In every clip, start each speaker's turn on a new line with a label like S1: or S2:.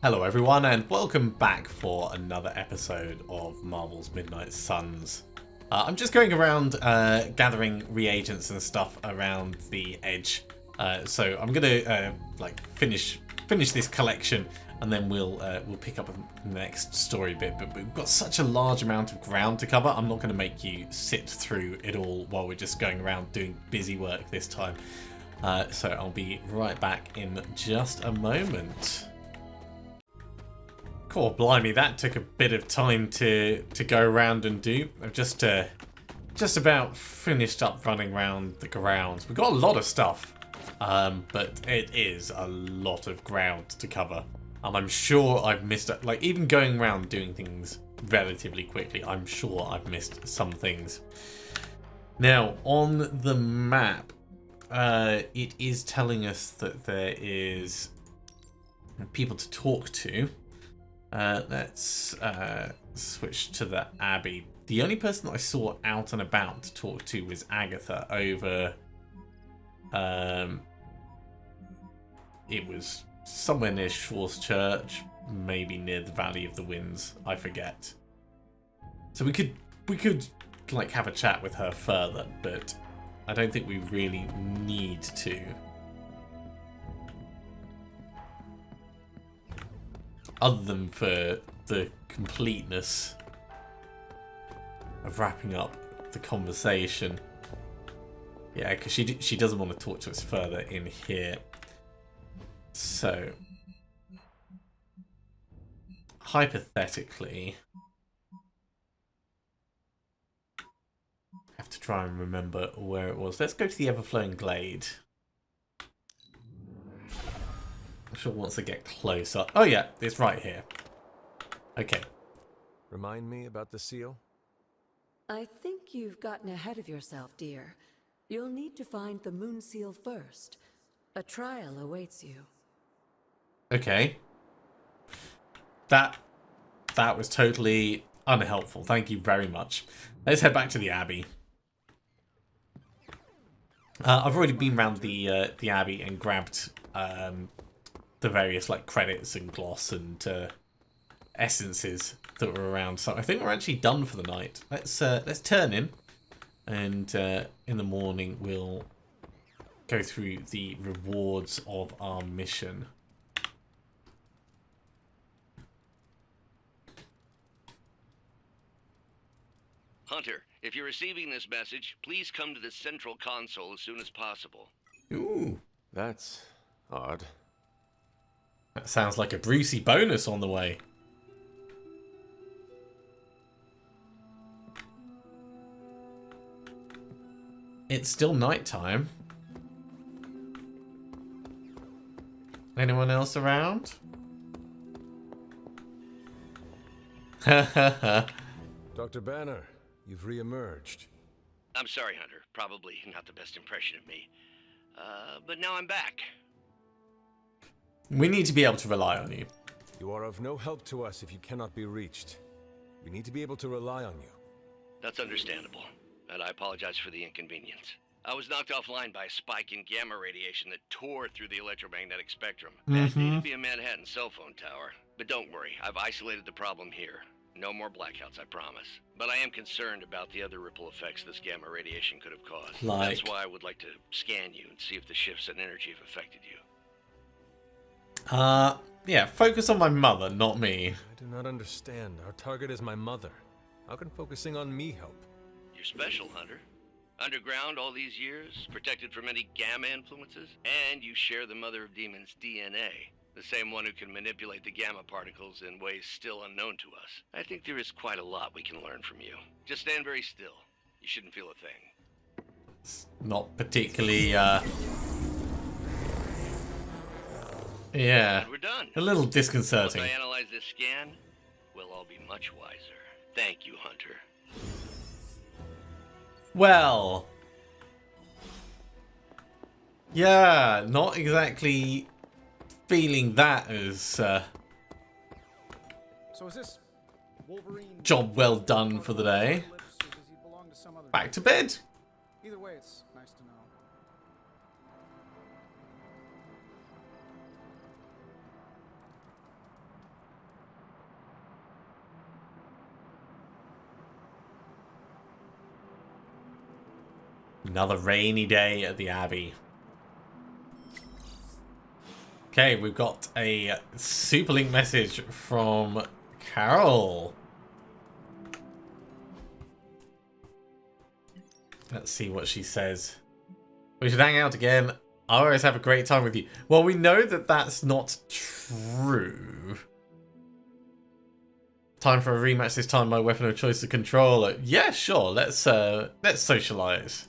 S1: Hello everyone and welcome back for another episode of Marvel's Midnight Suns. I'm just going around gathering reagents and stuff around the edge. So I'm gonna finish this collection and then we'll pick up the next story bit. But we've got such a large amount of ground to cover. I'm not going to make you sit through it all while we're just going around doing busy work this time. So I'll be right back in just a moment. Cool, blimey, that took a bit of time to go around and do. I've just about finished up running around the grounds. We've got a lot of stuff, but it is a lot of ground to cover. And I'm sure I've missed it. Like, even going around doing things relatively quickly, I'm sure I've missed some things. Now, on the map, it is telling us that there is people to talk to. Let's switch to the Abbey. The only person that I saw out and about to talk to was Agatha over... it was somewhere near Shaw's Church, maybe near the Valley of the Winds, I forget. So we could like have a chat with her further, but I don't think we really need to. Other than for the completeness of wrapping up the conversation. Yeah, because she doesn't want to talk to us further in here. So, hypothetically, I have to try and remember where it was. Let's go to the Everflowing Glade. I'm sure once I get closer... Oh yeah, it's right here. Okay.
S2: Remind me about the seal?
S3: I think you've gotten ahead of yourself, dear. You'll need to find the moon seal first. A trial awaits you.
S1: Okay. That was totally unhelpful. Thank you very much. Let's head back to the Abbey. I've already been around the Abbey and grabbed... the various like credits and gloss and essences that were around. So I think we're actually done for the night. Let's turn in, and in the morning we'll go through the rewards of our mission.
S4: Hunter, if you're receiving this message, please come to the central console as soon as possible.
S1: Ooh,
S2: That's odd.
S1: that sounds like a Brucey bonus on the way. It's still nighttime. Anyone else around?
S2: Dr. Banner, you've re-emerged.
S4: I'm sorry, Hunter. Probably not the best impression of me. But now I'm back.
S1: We need to be able to rely on you.
S2: You are of no help to us if you cannot be reached. We need to be able to rely on you.
S4: That's understandable, and I apologize for the inconvenience. I was knocked offline by a spike in gamma radiation that tore through the electromagnetic spectrum. Bad day to be a Manhattan cell phone tower. But don't worry, I've isolated the problem here. No more blackouts, I promise. But I am concerned about the other ripple effects this gamma radiation could have caused.
S1: Like?
S4: That's why I would like to scan you and see if the shifts in energy have affected you.
S1: Yeah, focus on my mother, not me.
S2: I do not understand. Our target is my mother. How can focusing on me help?
S4: You're special, Hunter. Underground all these years, protected from any gamma influences, and you share the Mother of Demons' DNA. The same one who can manipulate the gamma particles in ways still unknown to us. I think there is quite a lot we can learn from you. Just stand very still. You shouldn't feel a thing.
S1: It's not particularly, yeah,
S4: And we're done.
S1: a little
S4: Once
S1: disconcerting.
S4: I analyze this scan, we'll all be much wiser. Thank you, Hunter.
S1: Well, yeah, not exactly feeling that as
S5: So is this Wolverine
S1: job well done for the day.
S5: or does he belong to some other
S1: Back to bed.
S5: Either way, it's nice to know.
S1: Another rainy day at the Abbey. Okay, we've got a Superlink message from Carol. Let's see what she says. We should hang out again. I always have a great time with you. Well, we know that that's not true. Time for a rematch this time. My weapon of choice is a controller. Yeah, sure. Let's socialize.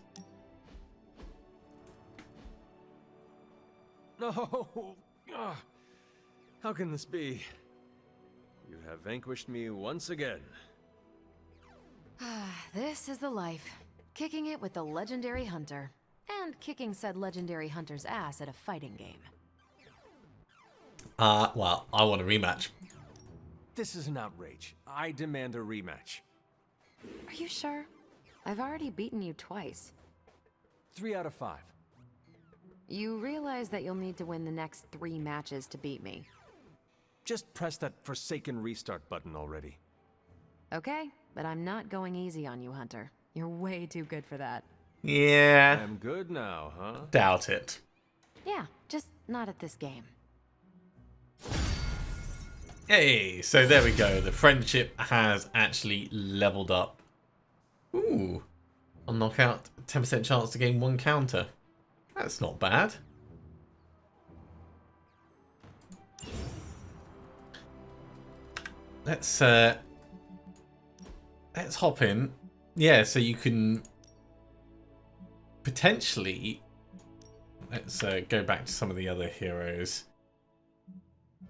S2: No! Ah, how can this be? You have vanquished me once again.
S6: This is the life. Kicking it with the legendary hunter. And kicking said legendary hunter's ass at a fighting game.
S1: Well, I want a rematch.
S2: This is an outrage. I demand a rematch.
S6: Are you sure? I've already beaten you twice.
S2: 3 out of 5.
S6: You realize that you'll need to win the next 3 matches to beat me.
S2: Just press that forsaken restart button already.
S6: Okay, but I'm not going easy on you, Hunter. You're way too good for that.
S1: Yeah.
S2: I'm good now, huh?
S1: Doubt it.
S6: Yeah, just not at this game.
S1: Hey, so there we go. The friendship has actually leveled up. Ooh. On knockout, 10% chance to gain 1 counter. That's not bad. Let's hop in. Yeah, so you can potentially... Let's go back to some of the other heroes.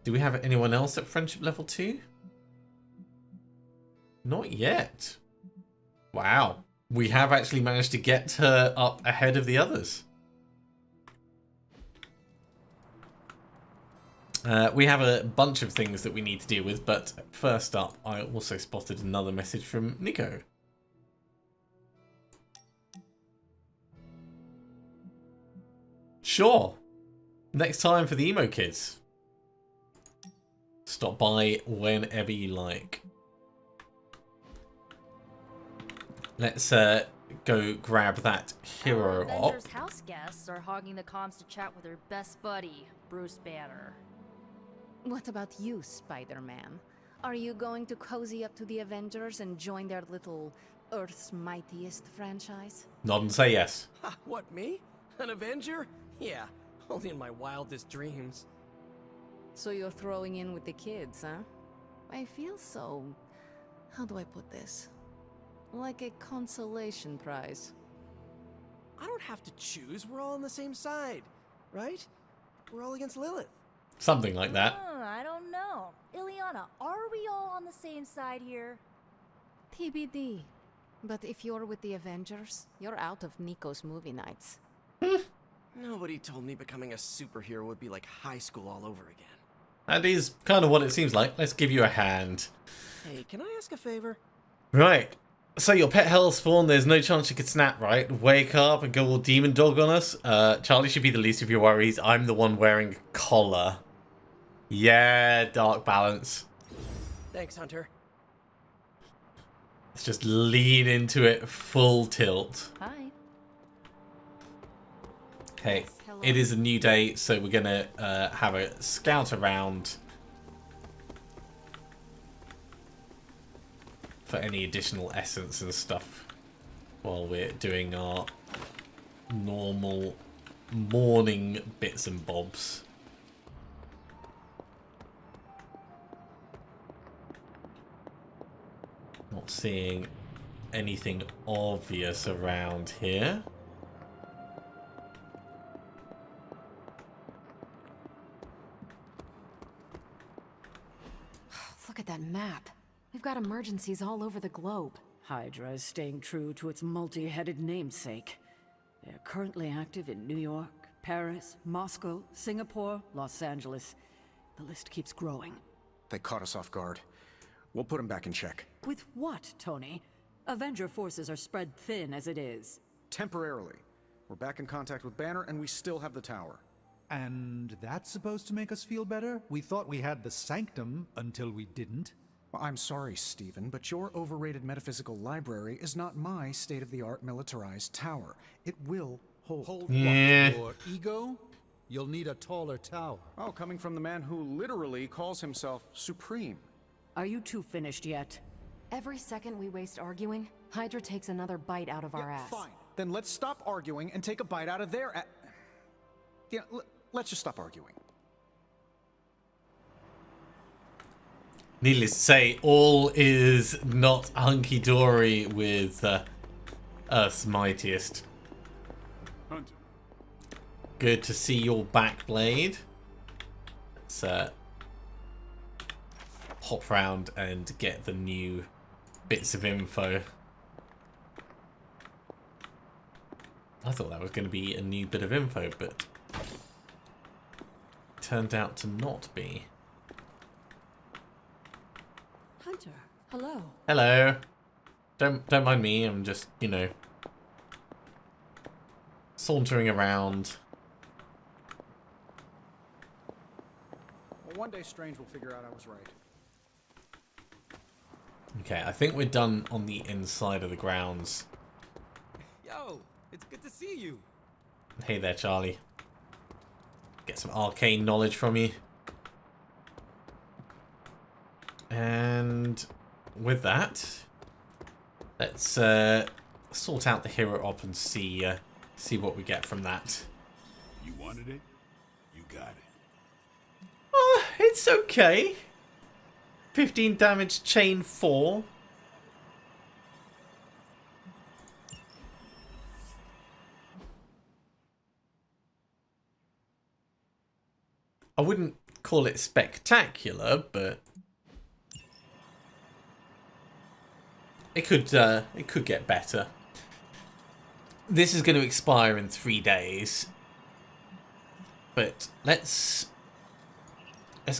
S1: Do we have anyone else at friendship level 2? Not yet. Wow. We have actually managed to get her up ahead of the others. We have a bunch of things that we need to deal with, but first up, I also spotted another message from Nico. Sure. Next time for the emo kids. Stop by whenever you like. Let's go grab that hero op.
S7: Avengers house guests are hogging the comms to chat with their best buddy, Bruce Banner.
S8: What about you, Spider-Man? Are you going to cozy up to the Avengers and join their little Earth's Mightiest franchise?
S1: Nod and say yes.
S9: Ha, what, me? An Avenger? Yeah, only in my wildest dreams.
S8: So you're throwing in with the kids, huh? I feel so... how do I put this? Like a consolation prize.
S9: I don't have to choose, we're all on the same side, right? We're all against Lilith.
S1: Something like that.
S7: I don't know. Ileana, are we all on the same side here?
S8: TBD. But if you're with the Avengers, you're out of Nico's movie nights.
S9: Nobody told me becoming a superhero would be like high school all over again.
S1: That is kind of what it seems like. Let's give you a hand.
S9: Hey, can I ask a favor?
S1: Right. So your pet hell spawn, there's no chance you could snap, right? Wake up and go all demon dog on us? Charlie should be the least of your worries. I'm the one wearing a collar. Yeah, Dark Balance.
S9: Thanks, Hunter.
S1: Let's just lean into it full tilt.
S8: Hi.
S1: Okay,
S8: Yes, hello.
S1: it is a new day, so we're gonna have a scout around for any additional essence and stuff while we're doing our normal morning bits and bobs. Not seeing anything obvious around here.
S6: Look at that map. We've got emergencies all over the globe.
S10: Hydra is staying true to its multi-headed namesake. They are currently active in New York, Paris, Moscow, Singapore, Los Angeles. The list keeps growing.
S5: They caught us off guard. We'll put them back in check.
S10: With what, Tony? Avenger forces are spread thin as it is.
S5: Temporarily. We're back in contact with Banner, and we still have the tower.
S11: And that's supposed to make us feel better? We thought we had the sanctum until we didn't.
S5: Well, I'm sorry, Stephen, but your overrated metaphysical library is not my state-of-the-art militarized tower. It will hold.
S11: Hold
S1: Yeah.
S11: what? Your ego? You'll need a taller tower.
S5: Oh, coming from the man who literally calls himself Supreme.
S10: Are you two finished yet?
S6: Every second we waste arguing, Hydra takes another bite out of our ass.
S5: Fine. Then let's stop arguing and take a bite out of their let's just stop arguing.
S1: Needless to say, all is not hunky-dory with Earth's Mightiest.
S11: Hunter.
S1: Good to see your back, Blade. Let's hop round and get the new bits of info. I thought that was going to be a new bit of info, but turned out to not be.
S3: Hunter, hello.
S1: Hello. Don't mind me. I'm just, you know, sauntering around.
S5: Well, one day Strange will figure out I was right.
S1: Okay, I think we're done on the inside of the grounds.
S9: Yo, it's good to see you.
S1: Hey there, Charlie. Get some arcane knowledge from you. And with that, let's sort out the hero op and see what we get from that.
S11: You wanted it? You got it.
S1: It's okay. 15 damage, chain 4. I wouldn't call it spectacular, but it could get better. This is going to expire in 3 days, but let's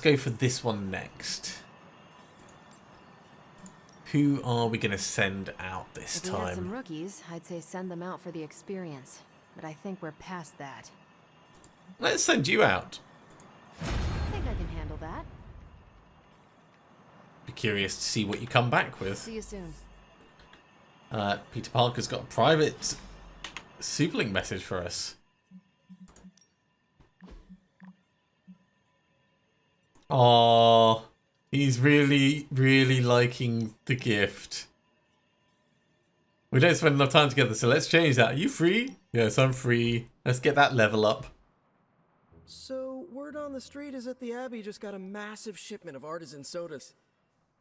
S1: go for this one next. Who are we going to send out this
S6: If we had some
S1: time?
S6: rookies, I'd say send them out for the experience. But I think we're past that.
S1: Let's send you out.
S6: I think I can handle that.
S1: Be curious to see what you come back with.
S6: See you soon.
S1: Peter Parker's got a private Superlink message for us. Aww, he's really, really liking the gift. We don't spend enough time together, so let's change that. Are you free? Yes, I'm free. Let's get that level up.
S9: So, word on the street is that the Abbey just got a massive shipment of artisan sodas.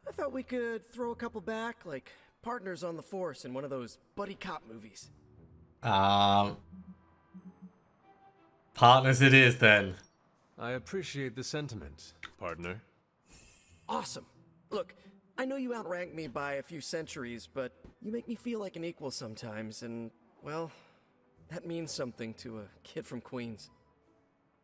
S9: I thought we could throw a couple back, like partners on the force in one of those buddy cop movies.
S1: Partners it is then.
S2: I appreciate the sentiment, partner.
S9: Awesome. Look, I know you outrank me by a few centuries, but you make me feel like an equal sometimes, and, well, that means something to a kid from Queens.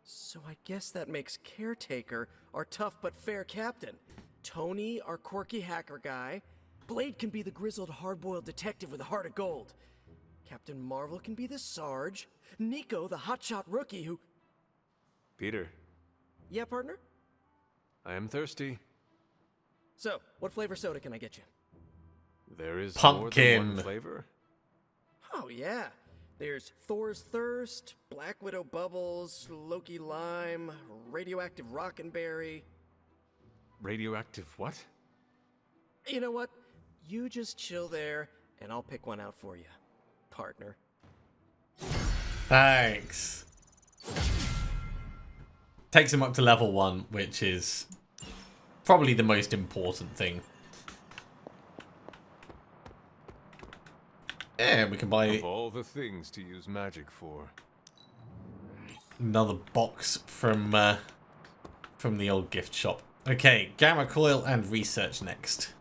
S9: So I guess that makes Caretaker our tough but fair captain. Tony, our quirky hacker guy. Blade can be the grizzled hard-boiled detective with a heart of gold. Captain Marvel can be the Sarge. Nico, the hotshot rookie who...
S2: Peter,
S9: Yeah, partner?
S2: I am thirsty.
S9: So, what flavor soda can I get you?
S2: There is more
S1: Pumpkin.
S2: than one flavor?
S9: Oh, yeah. There's Thor's Thirst, Black Widow Bubbles, Loki Lime, Radioactive Rockenberry.
S2: Radioactive what?
S9: You know what? You just chill there, and I'll pick one out for you, partner.
S1: Thanks. Takes him up to level 1, which is probably the most important thing. Yeah, we can buy
S2: Of all the things to use magic for.
S1: another box from the old gift shop. Okay, Gamma Coil and research next.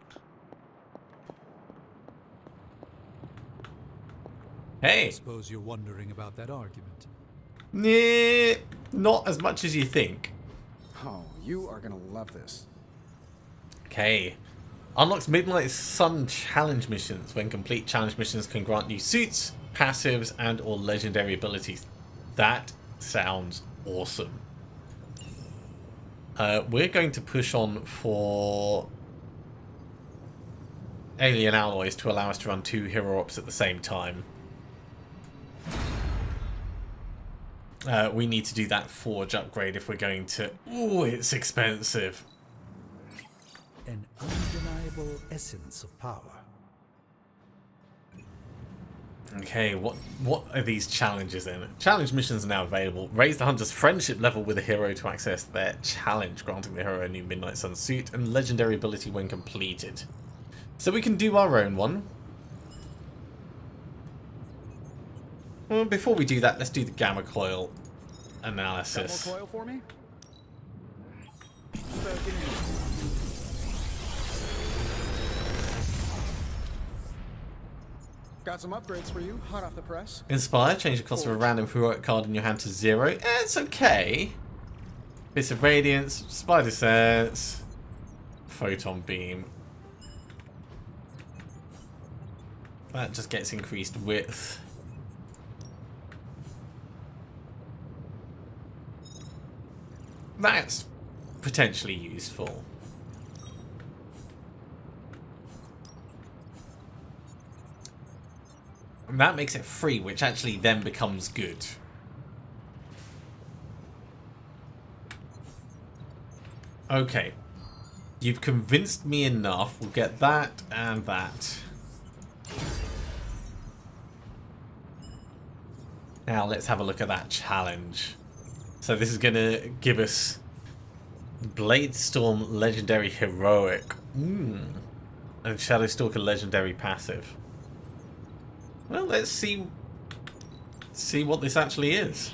S1: Hey!
S11: I suppose you're wondering about that argument.
S1: Nah, not as much as you think.
S5: Oh, you are gonna love this.
S1: Okay. Unlocks Midnight Sun challenge missions. When complete, challenge missions can grant you suits, passives, and or legendary abilities. That sounds awesome. We're going to push on for alien alloys to allow us to run 2 hero ops at the same time. We need to do that forge upgrade if we're going to... Ooh, it's expensive.
S11: An undeniable essence of power.
S1: Okay, what are these challenges in? Challenge missions are now available. Raise the hunter's friendship level with a hero to access their challenge, granting the hero a new Midnight Sun suit and legendary ability when completed. So we can do our own one. Well, before we do that, let's do the gamma coil analysis.
S5: Gamma coil for me? Got some upgrades for you, hot off the press.
S1: Inspire, change the cost of a random heroic card in your hand to 0. It's okay. Bits of Radiance, Spider Sense, Photon Beam. That just gets increased width. That's potentially useful. And that makes it free, which actually then becomes good. Okay. You've convinced me enough. We'll get that and that. Now let's have a look at that challenge. So this is going to give us Blade Storm Legendary Heroic. And Shadow Stalker Legendary Passive. Well, let's see what this actually is.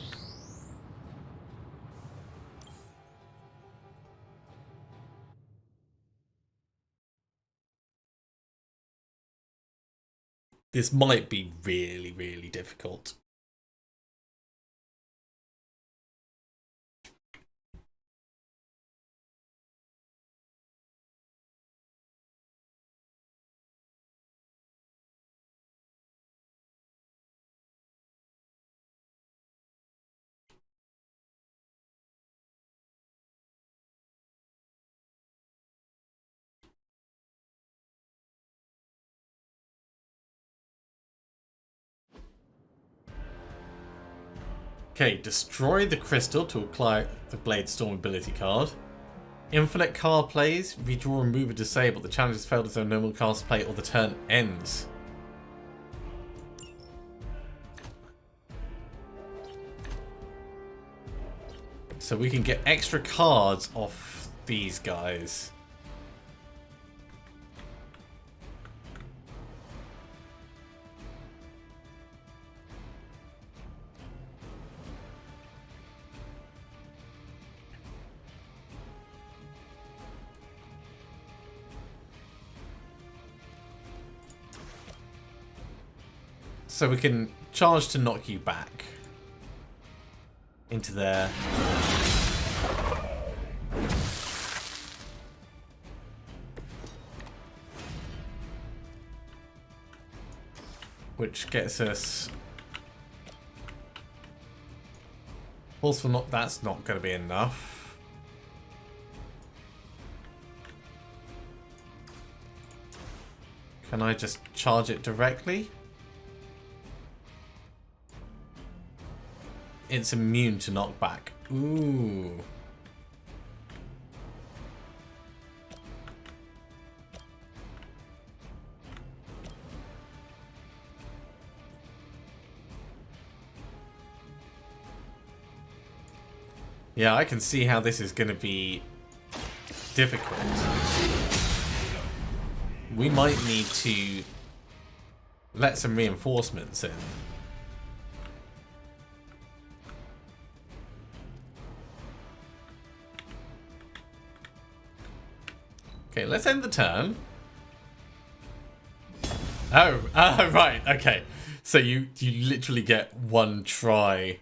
S1: This might be really, really difficult. Okay, destroy the crystal to apply the Blade Storm ability card. Infinite card plays, redraw, remove, or disable. The challenge has failed as though no more cards to play or the turn ends. So we can get extra cards off these guys. So we can charge to knock you back into there. Which gets us... Forceful knock, that's not going to be enough. Can I just charge it directly? It's immune to knockback. Ooh. Yeah, I can see how this is going to be difficult. We might need to let some reinforcements in. Okay, let's end the turn. Oh, right, okay. So you literally get one try.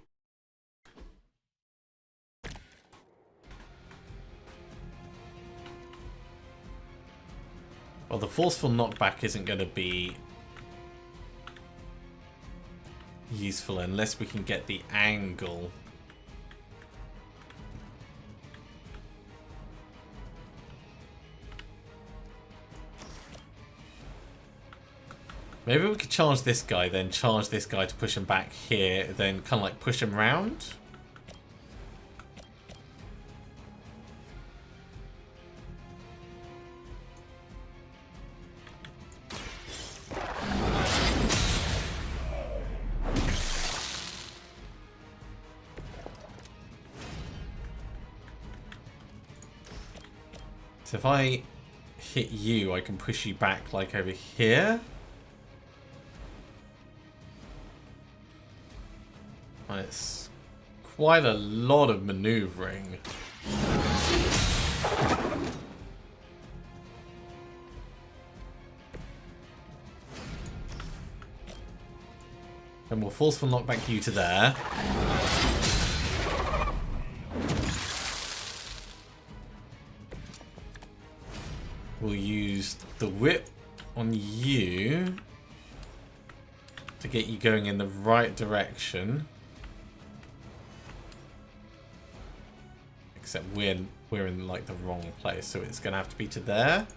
S1: Well, the forceful knockback isn't going to be useful unless we can get the angle. Maybe we could charge this guy, then charge this guy to push him back here, then kind of like push him round. So if I hit you, I can push you back like over here. And it's quite a lot of maneuvering. And we'll forceful knock back you to there. We'll use the whip on you to get you going in the right direction. Except we're in like the wrong place, so it's gonna have to be to there.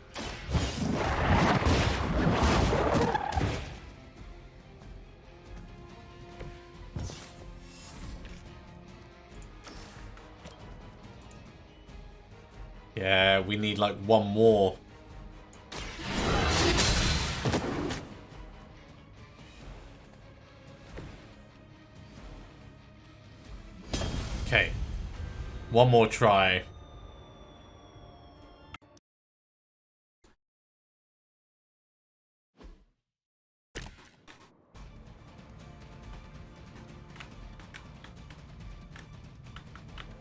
S1: Yeah, we need like one more. Okay. One more try.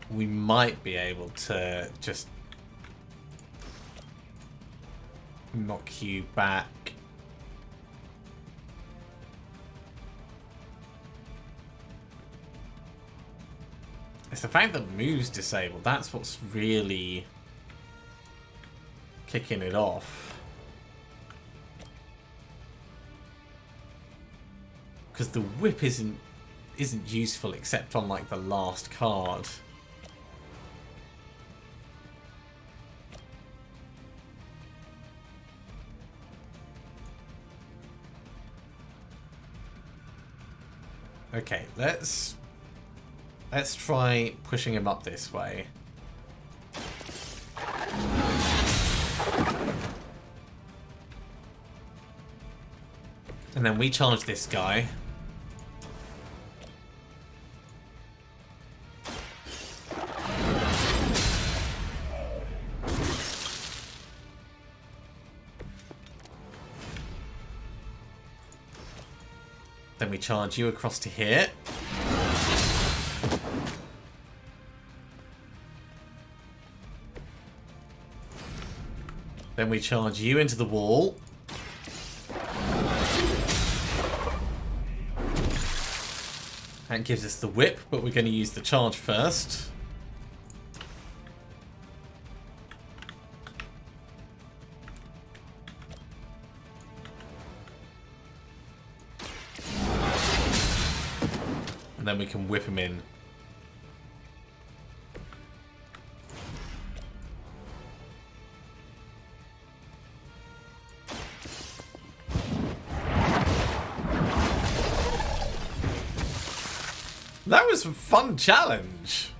S1: We might be able to just knock you back. It's the fact that move's disabled. That's what's really kicking it off. Because the whip isn't useful except on like the last card. Okay, let's try pushing him up this way. And then we charge this guy. Then we charge you across to here. Then we charge you into the wall. That gives us the whip, but we're going to use the charge first. And then we can whip him in. That was a fun challenge.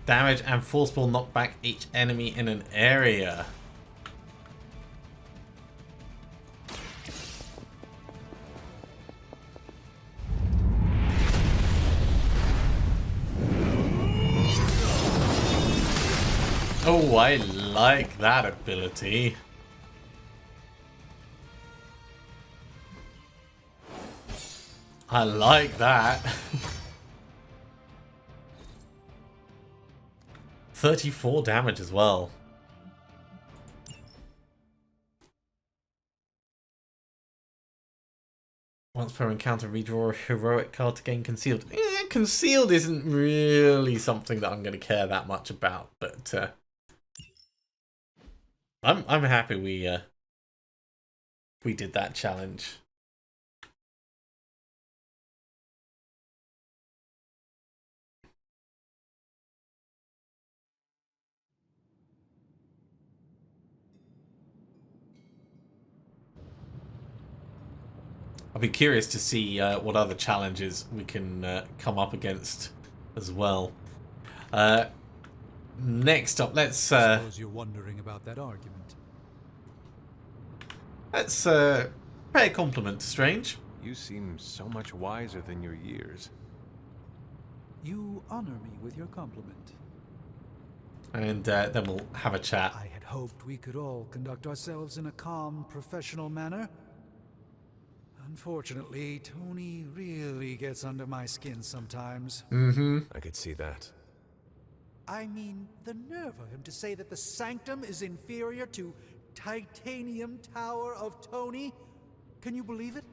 S1: Damage and forceful knock back each enemy in an area. Oh, I like that ability. I like that. 34 damage as well. Once per encounter, redraw a heroic card to gain concealed. Concealed isn't really something that I'm going to care that much about, but I'm happy we did that challenge. be curious to see what other challenges we can come up against as well. Next up, let's
S11: Suppose you're wondering about that argument.
S1: pay a compliment to Strange.
S2: You seem so much wiser than your years.
S11: You honor me with your compliment.
S1: And then we'll have a chat.
S11: I had hoped we could all conduct ourselves in a calm, professional manner. Unfortunately, Tony really gets under my skin sometimes.
S2: I could see that.
S11: I mean, the nerve of him to say that the Sanctum is inferior to Titanium Tower of Tony. Can you believe it?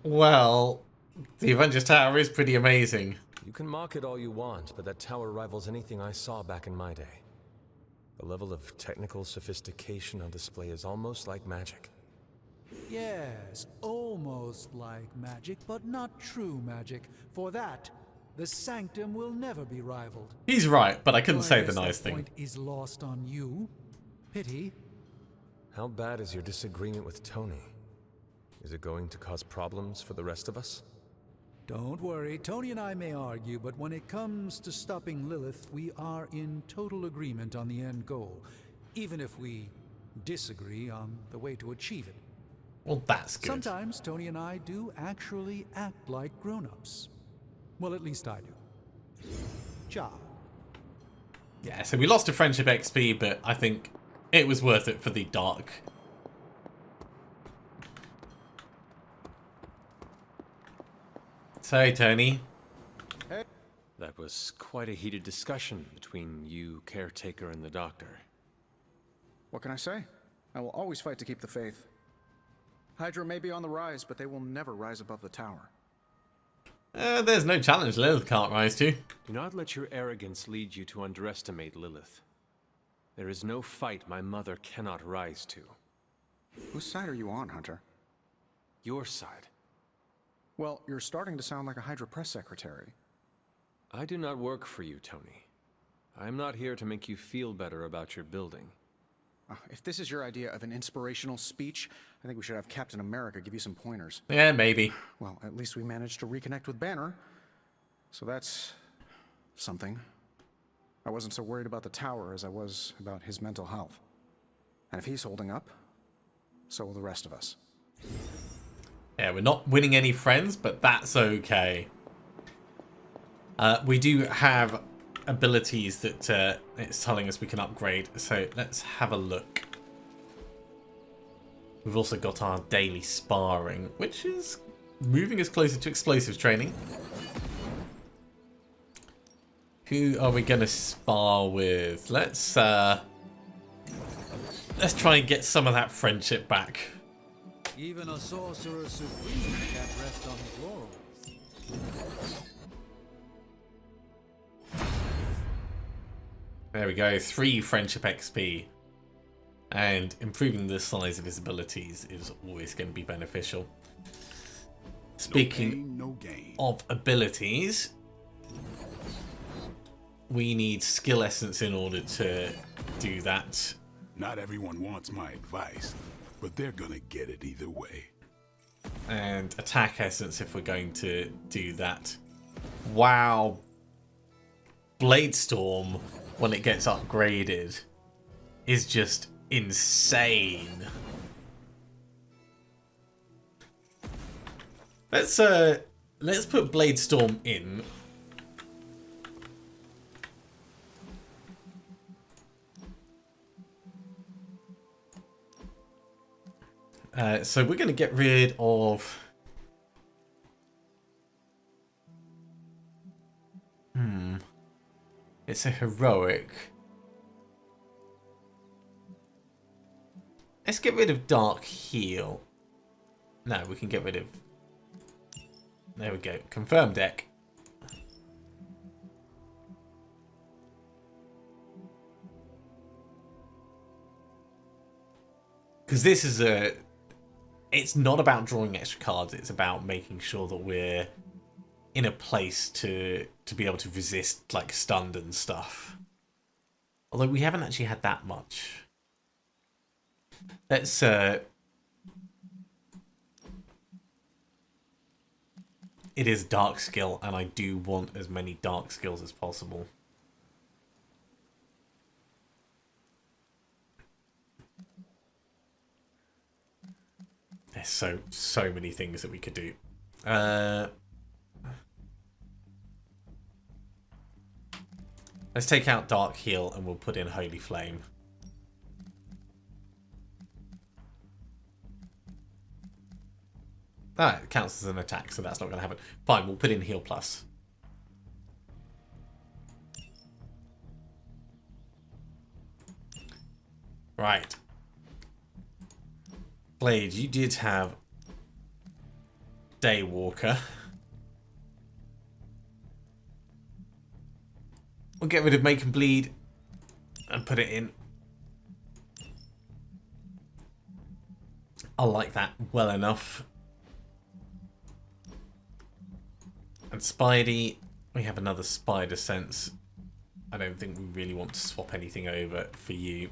S1: Well, the Avengers Tower is pretty amazing.
S12: You can mock it all you want, but that tower rivals anything I saw back in my day. The level of technical sophistication on display is almost like magic.
S11: Yes, almost like magic, but not true magic. For that, the Sanctum will never be rivaled.
S1: He's right, but I couldn't
S11: So
S1: say
S11: guess
S1: the nice
S11: that
S1: thing.
S11: point is lost on you. Pity.
S12: How bad is your disagreement with Tony? Is it going to cause problems for the rest of us?
S11: Don't worry, Tony and I may argue, but when it comes to stopping Lilith, we are in total agreement on the end goal, even if we disagree on the way to achieve it.
S1: Well, that's good.
S11: Sometimes Tony and I do actually act like grown-ups. Well, at least I do. Ciao.
S1: Yeah, so we lost a friendship XP, but I think it was worth it for the dark. So, Tony.
S2: That was quite a heated discussion between you, Caretaker, and the Doctor.
S5: What can I say? I will always fight to keep the faith. Hydra may be on the rise, but they will never rise above the tower.
S1: There's no challenge Lilith can't rise to.
S2: Do not let your arrogance lead you to underestimate Lilith. There is no fight my mother cannot rise to.
S5: Whose side are you on, Hunter?
S2: Your side.
S5: Well, you're starting to sound like a Hydra press secretary.
S2: I do not work for you, Tony. I am not here to make you feel better about your building.
S5: If this is your idea of an inspirational speech, I think we should have Captain America give you some pointers.
S1: Yeah, maybe.
S5: Well, at least we managed to reconnect with Banner. So that's something. I wasn't so worried about the tower as I was about his mental health. And if he's holding up, so will the rest of us.
S1: Yeah, we're not winning any friends, but that's okay. We do have abilities that it's telling us we can upgrade, so let's have a look. We've also got our daily sparring, which is moving us closer to explosives training. Who are we going to spar with? Let's try and get some of that friendship back.
S11: Even a sorcerer supreme can't rest on his laurels.
S1: There we go, 3 friendship XP. And improving the size of his abilities is always going to be beneficial. Speaking
S13: no gain.
S1: of abilities, we need skill essence in order to do that.
S13: Not everyone wants my advice, but they're gonna get it either way.
S1: And attack essence if we're going to do that. Wow. Bladestorm, when it gets upgraded, is just insane. Let's put Bladestorm in. So we're going to get rid of... It's a heroic. Let's get rid of Dark Heal. No, we can get rid of... There we go. Confirm deck. Because this is a... It's not about drawing extra cards. It's about making sure that we're in a place to be able to resist, like, stunned and stuff. Although we haven't actually had that much. Let's it is dark skill, and I do want as many dark skills as possible. There's so many things that we could do. Let's take out Dark Heal and we'll put in Holy Flame. Ah, it counts as an attack, so that's not going to happen. Fine, we'll put in Heal Plus. Right. Blade, you did have Daywalker. We'll get rid of Make and Bleed and put it in. I like that well enough. And Spidey, we have another Spider Sense. I don't think we really want to swap anything over for you.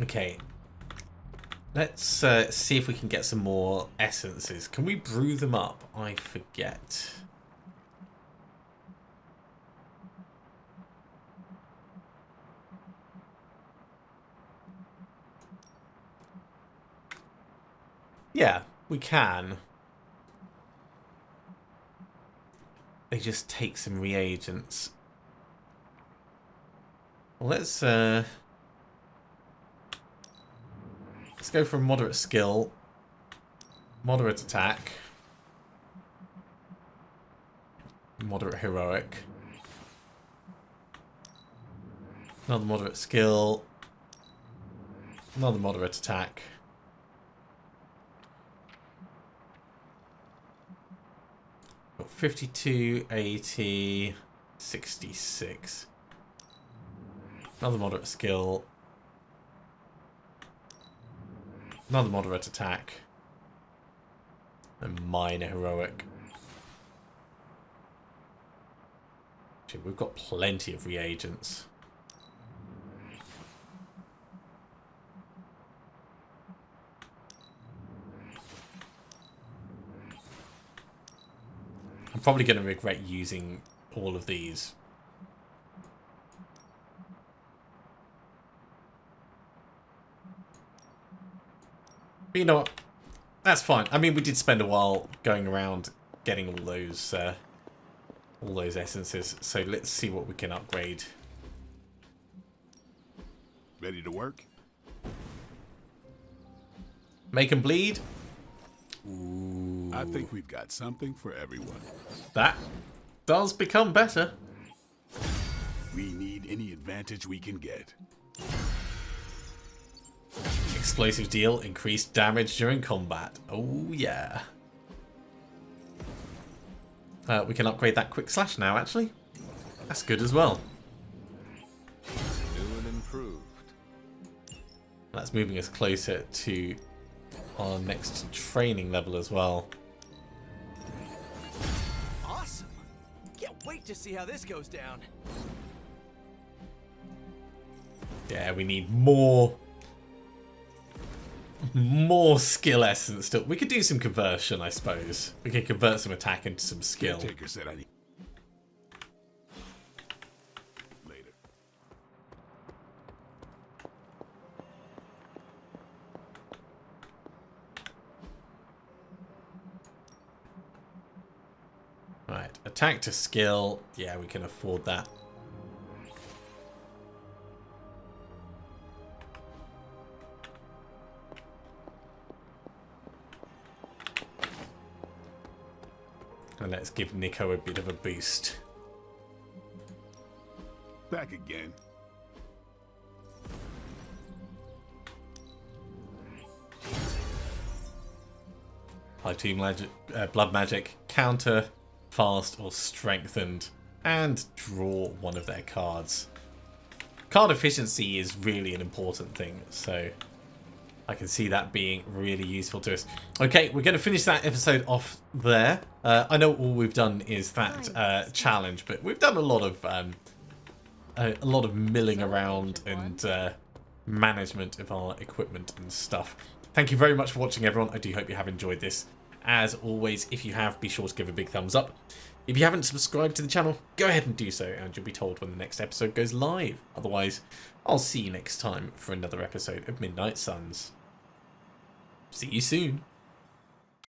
S1: Okay. Let's see if we can get some more essences. Can we brew them up? I forget. Yeah, we can. They just take some reagents. Well, let's go for moderate skill, moderate attack, moderate heroic, another moderate skill, another moderate attack. Got 52, 80, 66. Another moderate skill. Another moderate attack. And minor heroic. Actually, we've got plenty of reagents. I'm probably going to regret using all of these. But you know what? That's fine. I mean, we did spend a while going around getting all those essences. So let's see what we can upgrade.
S13: Ready to work?
S1: Make 'em bleed. Ooh.
S13: I think we've got something for everyone.
S1: That does become better.
S13: We need any advantage we can get.
S1: Explosive deal, increased damage during combat. Oh yeah. We can upgrade that quick slash now, actually. That's good as well.
S2: New and improved.
S1: That's moving us closer to our next training level as well.
S9: Awesome! Can't wait to see how this goes down.
S1: Yeah, we need more skill essence still. We could do some conversion, I suppose. We could convert some attack into some skill.
S13: Caretaker said I need... Later.
S1: Right, attack to skill. Yeah, we can afford that. And let's give Nico a bit of a boost.
S13: Back again.
S1: High Tomb Blood Magic, counter, fast, or strengthened, and draw one of their cards. Card efficiency is really an important thing, so I can see that being really useful to us. Okay, we're going to finish that episode off there. I know all we've done is that challenge, but we've done a lot of milling around and management of our equipment and stuff. Thank you very much for watching, everyone. I do hope you have enjoyed this. As always, if you have, be sure to give a big thumbs up. If you haven't subscribed to the channel, go ahead and do so, and you'll be told when the next episode goes live. Otherwise, I'll see you next time for another episode of Midnight Suns. See you soon.